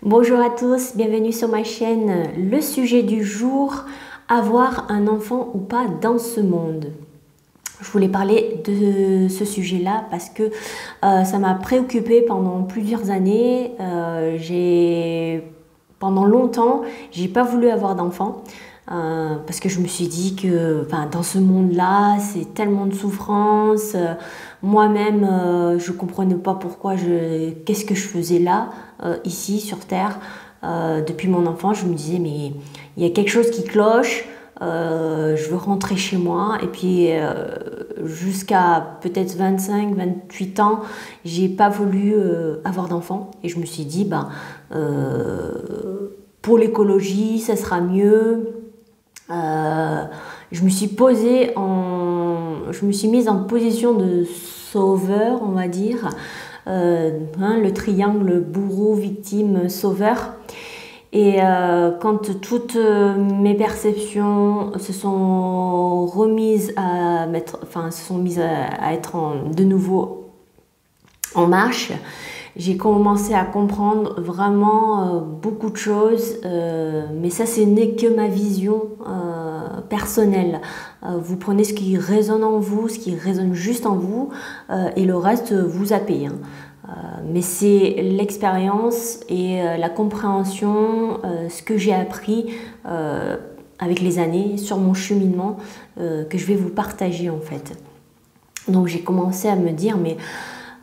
Bonjour à tous, bienvenue sur ma chaîne. Le sujet du jour, avoir un enfant ou pas dans ce monde. Je voulais parler de ce sujet-là parce que ça m'a préoccupée pendant plusieurs années. Pendant longtemps, j'ai pas voulu avoir d'enfant. Parce que je me suis dit que dans ce monde-là, c'est tellement de souffrance. Moi-même, je comprenais pas pourquoi qu'est-ce que je faisais là, ici sur Terre. Depuis mon enfance, je me disais mais il y a quelque chose qui cloche. Je veux rentrer chez moi. Et puis jusqu'à peut-être 25, 28 ans, j'ai pas voulu avoir d'enfant. Et je me suis dit pour l'écologie, ça sera mieux. Je me suis mise en position de sauveur, on va dire, le triangle bourreau, victime, sauveur. Et quand toutes mes perceptions se sont remises à être de nouveau en marche, j'ai commencé à comprendre vraiment beaucoup de choses, mais ça, ce n'est que ma vision personnelle. Vous prenez ce qui résonne en vous, ce qui résonne juste en vous, et le reste vous zappez. Mais c'est l'expérience et la compréhension, ce que j'ai appris avec les années sur mon cheminement, que je vais vous partager en fait. Donc j'ai commencé à me dire,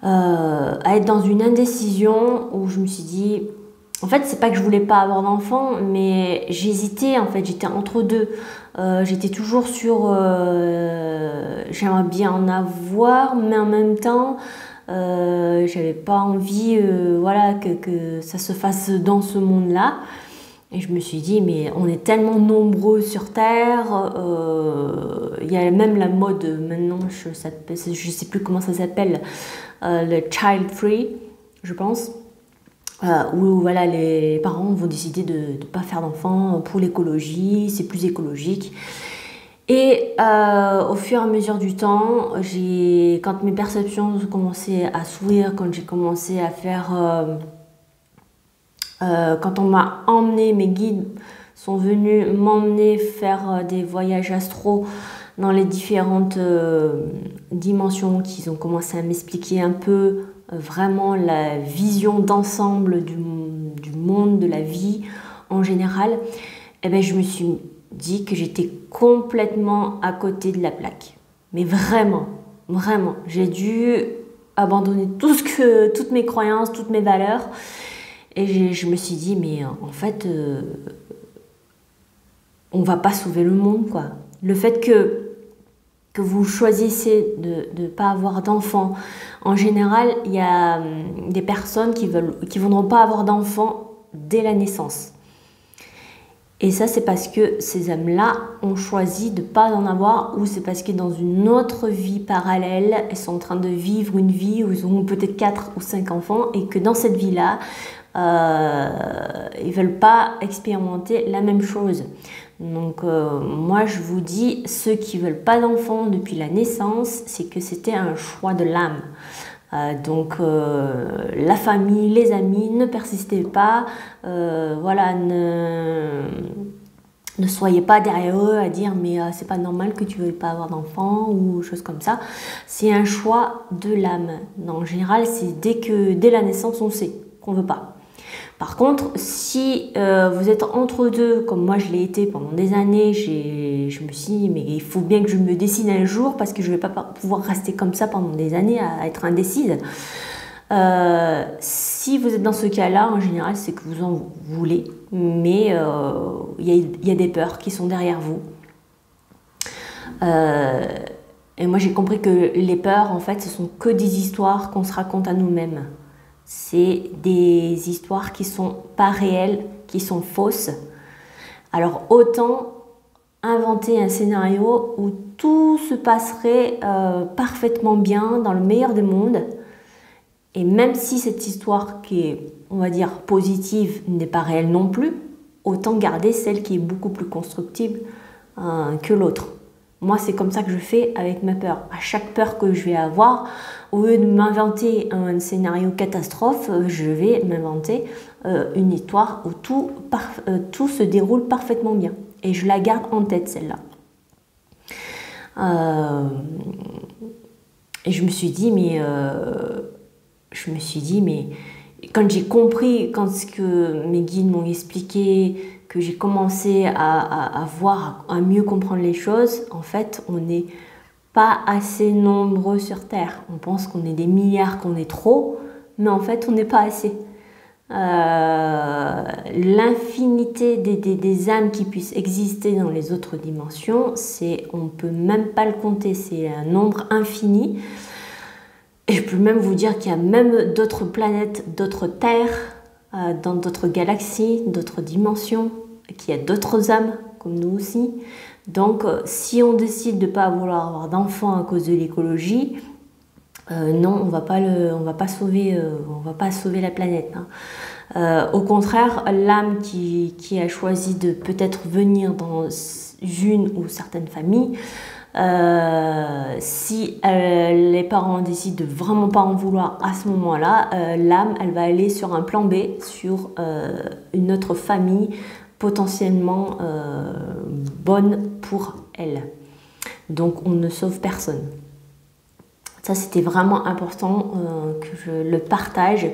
à être dans une indécision où je me suis dit, en fait c'est pas que je voulais pas avoir d'enfant, mais j'hésitais en fait, j'étais entre deux. J'étais toujours sur j'aimerais bien en avoir, mais en même temps j'avais pas envie que ça se fasse dans ce monde là. Et je me suis dit, mais on est tellement nombreux sur Terre, il y a même la mode maintenant, je sais plus comment ça s'appelle, le child free, je pense, où voilà, les parents vont décider de ne pas faire d'enfants pour l'écologie, c'est plus écologique. Et au fur et à mesure du temps, quand mes perceptions ont commencé à s'ouvrir, quand j'ai commencé à faire... quand on m'a emmené, mes guides sont venus m'emmener faire des voyages astro dans les différentes dimensions, qu'ils ont commencé à m'expliquer un peu vraiment la vision d'ensemble du monde, de la vie en général, et ben, je me suis dit que j'étais complètement à côté de la plaque. Mais vraiment, vraiment, j'ai dû abandonner toutes mes croyances, toutes mes valeurs. Et je me suis dit, mais en fait, on va pas sauver le monde, quoi. Le fait que vous choisissez de ne pas avoir d'enfants, en général, il y a des personnes qui voudront pas avoir d'enfants dès la naissance. Et ça, c'est parce que ces âmes-là ont choisi de ne pas en avoir, ou c'est parce que dans une autre vie parallèle, elles sont en train de vivre une vie où ils auront peut-être 4 ou 5 enfants, et que dans cette vie-là, ils veulent pas expérimenter la même chose. Donc moi je vous dis, ceux qui veulent pas d'enfants depuis la naissance, c'est que c'était un choix de l'âme. Donc la famille, les amis, ne persistez pas, voilà, ne soyez pas derrière eux à dire mais c'est pas normal que tu veuilles pas avoir d'enfants ou choses comme ça. C'est un choix de l'âme. En général, c'est dès la naissance on sait qu'on veut pas. Par contre, si vous êtes entre deux, comme moi je l'ai été pendant des années, je me suis dit, mais il faut bien que je me décide un jour parce que je ne vais pas pouvoir rester comme ça pendant des années à être indécise. Si vous êtes dans ce cas-là, en général, c'est que vous en voulez, mais il y a des peurs qui sont derrière vous. Et moi, j'ai compris que les peurs, en fait, ce sont que des histoires qu'on se raconte à nous-mêmes. C'est des histoires qui sont pas réelles, qui sont fausses. Alors autant inventer un scénario où tout se passerait parfaitement bien, dans le meilleur des mondes. Et même si cette histoire qui est, on va dire, positive n'est pas réelle non plus, autant garder celle qui est beaucoup plus constructive que l'autre. Moi, c'est comme ça que je fais avec ma peur. À chaque peur que je vais avoir, au lieu de m'inventer un scénario catastrophe, je vais m'inventer une histoire où tout se déroule parfaitement bien. Et je la garde en tête, celle-là. Et je me suis dit, mais quand j'ai compris, quand ce que mes guides m'ont expliqué, que j'ai commencé à voir, à mieux comprendre les choses, en fait, on n'est pas assez nombreux sur Terre. On pense qu'on est des milliards, qu'on est trop, mais en fait, on n'est pas assez. L'infinité des âmes qui puissent exister dans les autres dimensions, on ne peut même pas le compter, c'est un nombre infini. Et je peux même vous dire qu'il y a même d'autres planètes, d'autres terres, dans d'autres galaxies, d'autres dimensions, qu'il y a d'autres âmes, comme nous aussi. Donc, si on décide de ne pas vouloir avoir d'enfants à cause de l'écologie, non, on va pas sauver la planète. Hein. Au contraire, l'âme qui a choisi de peut-être venir dans une ou certaines familles, si les parents décident de vraiment pas en vouloir à ce moment-là, l'âme, elle va aller sur un plan B, sur une autre famille potentiellement bonne pour elle. Donc on ne sauve personne. Ça, c'était vraiment important que je le partage.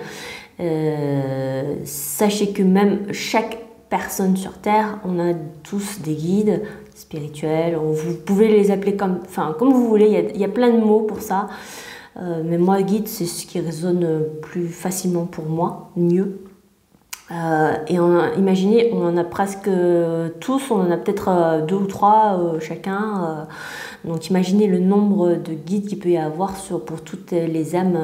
Sachez que même chaque personne sur Terre, on a tous des guides spirituels. Vous pouvez les appeler comme vous voulez. Il y a plein de mots pour ça. Mais moi, guide, c'est ce qui résonne plus facilement pour moi, mieux. Imaginez, on en a presque tous, on en a peut-être 2 ou 3 chacun. Donc imaginez le nombre de guides qu'il peut y avoir pour toutes les âmes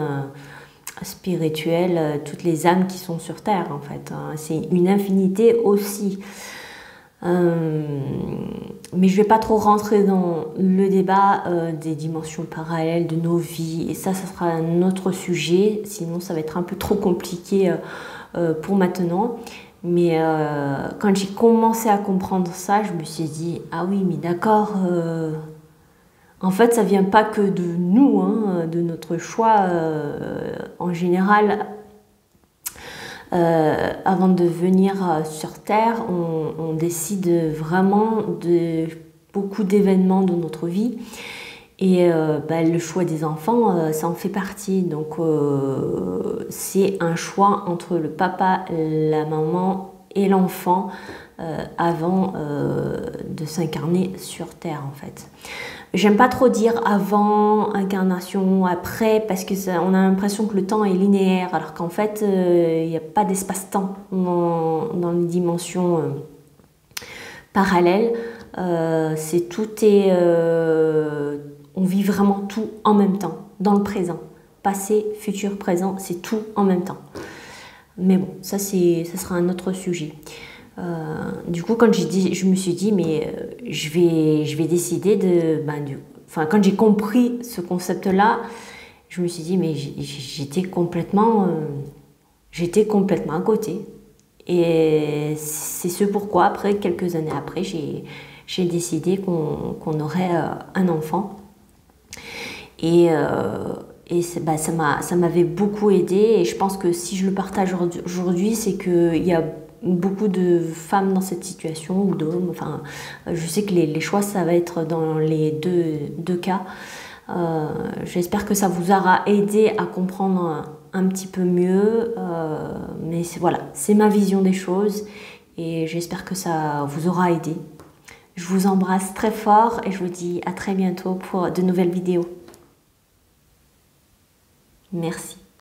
spirituelles, toutes les âmes qui sont sur Terre en fait. C'est une infinité aussi. Mais je ne vais pas trop rentrer dans le débat des dimensions parallèles de nos vies. Et ça sera un autre sujet, sinon ça va être un peu trop compliqué pour maintenant. Mais quand j'ai commencé à comprendre ça, je me suis dit, ah oui, mais d'accord, en fait, ça vient pas que de nous, hein, de notre choix. En général, avant de venir sur Terre, on décide vraiment de beaucoup d'événements de notre vie. Et le choix des enfants, ça en fait partie. Donc, c'est un choix entre le papa, la maman et l'enfant avant de s'incarner sur Terre, en fait. J'aime pas trop dire avant, incarnation, après, parce que on a l'impression que le temps est linéaire, alors qu'en fait, il n'y a pas d'espace-temps dans les dimensions parallèles. On vit vraiment tout en même temps, dans le présent. Passé, futur, présent, c'est tout en même temps. Mais bon, ça sera un autre sujet. Du coup, quand je me suis dit, mais je vais décider quand j'ai compris ce concept-là, je me suis dit, mais j'étais complètement à côté. Et c'est ce pourquoi, après, quelques années après, j'ai décidé qu'on aurait un enfant. Et ça m'avait beaucoup aidé. Et je pense que si je le partage aujourd'hui, c'est qu'il y a beaucoup de femmes dans cette situation ou d'hommes. Enfin, je sais que les choix, ça va être dans les deux cas. J'espère que ça vous aura aidé à comprendre un petit peu mieux. Mais voilà, c'est ma vision des choses et j'espère que ça vous aura aidé. Je vous embrasse très fort et je vous dis à très bientôt pour de nouvelles vidéos. Merci.